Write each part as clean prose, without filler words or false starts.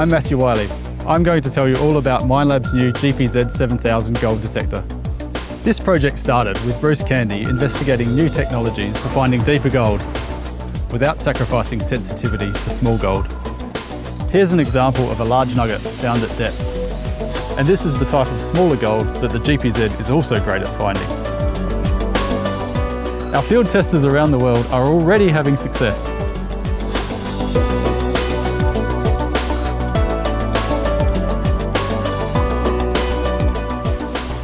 I'm Matthew Wiley. I'm going to tell you all about Minelab's new GPZ 7000 gold detector. This project started with Bruce Candy investigating new technologies for finding deeper gold without sacrificing sensitivity to small gold. Here's an example of a large nugget found at depth. And this is the type of smaller gold that the GPZ is also great at finding. Our field testers around the world are already having success.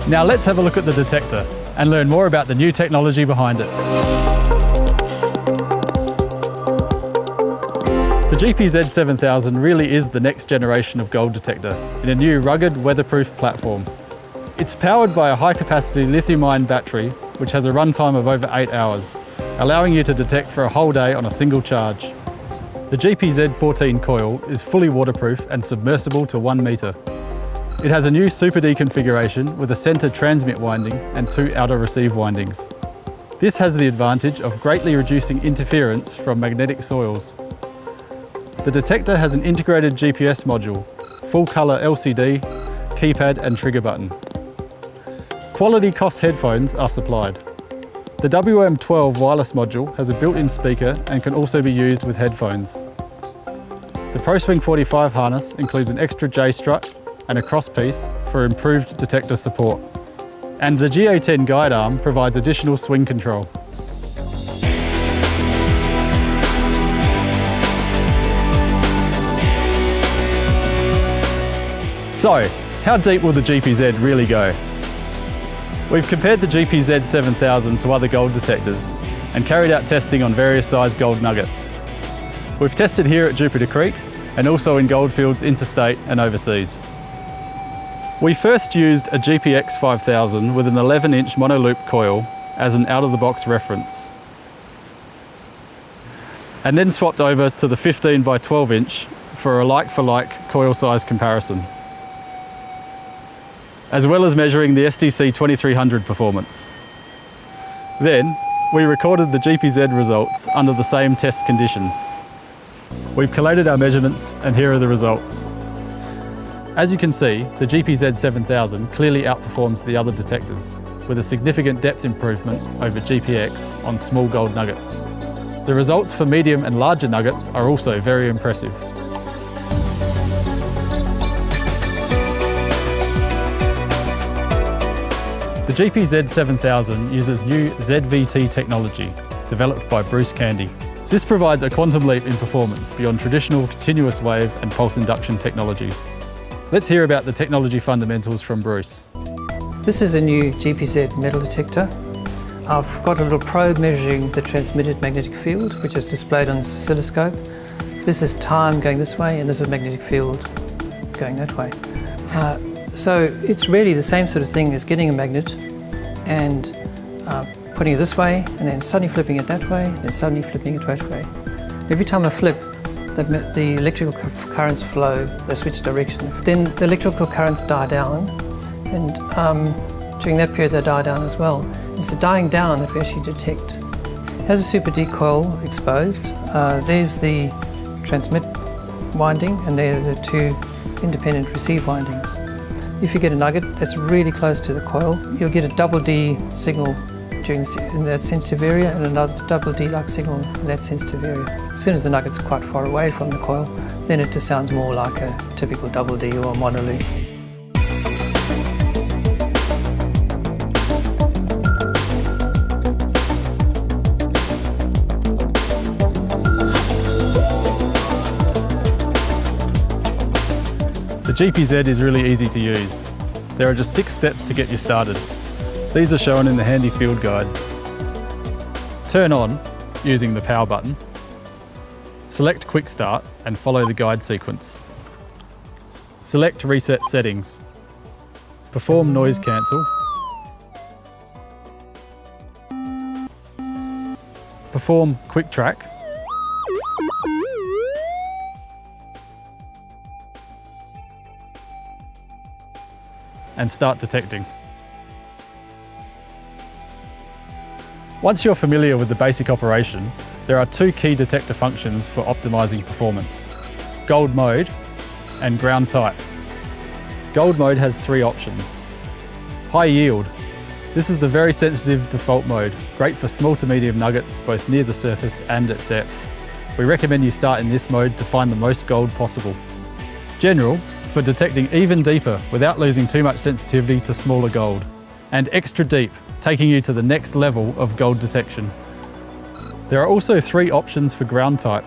Now let's have a look at the detector and learn more about the new technology behind it. The GPZ 7000 really is the next generation of gold detector in a new rugged, weatherproof platform. It's powered by a high-capacity lithium-ion battery which has a runtime of over 8 hours, allowing you to detect for a whole day on a single charge. The GPZ 14 coil is fully waterproof and submersible to 1 metre. It has a new Super D configuration with a centre transmit winding and 2 outer receive windings. This has the advantage of greatly reducing interference from magnetic soils. The detector has an integrated GPS module, full-colour LCD, keypad and trigger button. Quality COS headphones are supplied. The WM12 wireless module has a built-in speaker and can also be used with headphones. The ProSwing 45 harness includes an extra J-strut and a crosspiece for improved detector support. And the GA10 guide arm provides additional swing control. So, how deep will the GPZ really go? We've compared the GPZ 7000 to other gold detectors and carried out testing on various sized gold nuggets. We've tested here at Jupiter Creek and also in goldfields interstate and overseas. We first used a GPX 5000 with an 11-inch monoloop coil as an out-of-the-box reference, and then swapped over to the 15 by 12-inch for a like-for-like coil size comparison, as well as measuring the STC 2300 performance. Then, we recorded the GPZ results under the same test conditions. We've collated our measurements and here are the results. As you can see, the GPZ 7000 clearly outperforms the other detectors, with a significant depth improvement over GPX on small gold nuggets. The results for medium and larger nuggets are also very impressive. The GPZ 7000 uses new ZVT technology developed by Bruce Candy. This provides a quantum leap in performance beyond traditional continuous wave and pulse induction technologies. Let's hear about the technology fundamentals from Bruce. This is a new GPZ metal detector. I've got a little probe measuring the transmitted magnetic field, which is displayed on this oscilloscope. This is time going this way, and this is magnetic field going that way. So it's really the same sort of thing as getting a magnet and putting it this way, and then suddenly flipping it that way, and suddenly flipping it that way. Every time I flip, the electrical currents flow, they switch direction. Then the electrical currents die down, and during that period they die down as well. It's the dying down that we actually detect. It has a Super D coil exposed. There's the transmit winding, and there are the 2 independent receive windings. If you get a nugget that's really close to the coil, you'll get a double D signal in that sensitive area and another double D-like signal in that sensitive area. As soon as the nugget's quite far away from the coil, then it just sounds more like a typical double D or a monoloop. The GPZ is really easy to use. There are just 6 steps to get you started. These are shown in the handy field guide. Turn on using the power button. Select Quick Start and follow the guide sequence. Select Reset Settings. Perform Noise Cancel. Perform Quick Track. And start detecting. Once you're familiar with the basic operation, there are 2 key detector functions for optimizing performance: gold mode and ground type. Gold mode has 3 options. High yield. This is the very sensitive default mode, great for small to medium nuggets both near the surface and at depth. We recommend you start in this mode to find the most gold possible. General, for detecting even deeper without losing too much sensitivity to smaller gold. And extra deep, taking you to the next level of gold detection. There are also 3 options for ground type.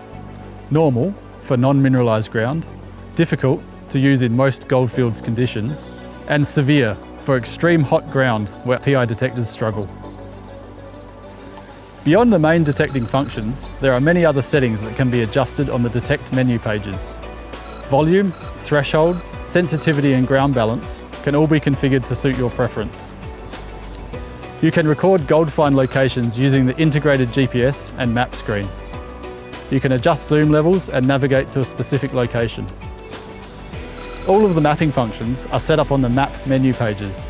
Normal, for non-mineralised ground. Difficult, to use in most goldfields conditions. And severe, for extreme hot ground where PI detectors struggle. Beyond the main detecting functions, there are many other settings that can be adjusted on the Detect menu pages. Volume, threshold, sensitivity and ground balance can all be configured to suit your preference. You can record gold find locations using the integrated GPS and map screen. You can adjust zoom levels and navigate to a specific location. All of the mapping functions are set up on the map menu pages.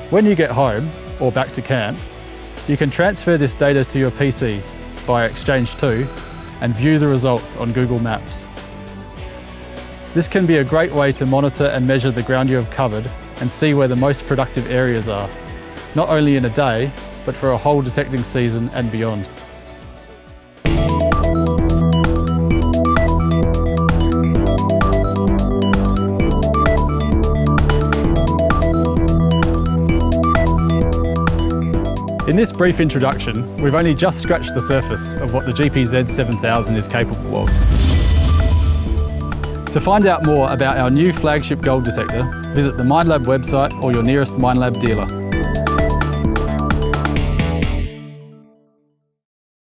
When you get home, or back to camp, you can transfer this data to your PC via Exchange 2 and view the results on Google Maps. This can be a great way to monitor and measure the ground you have covered and see where the most productive areas are, not only in a day, but for a whole detecting season and beyond. In this brief introduction, we've only just scratched the surface of what the GPZ 7000 is capable of. To find out more about our new flagship gold detector, visit the Minelab website or your nearest Minelab dealer.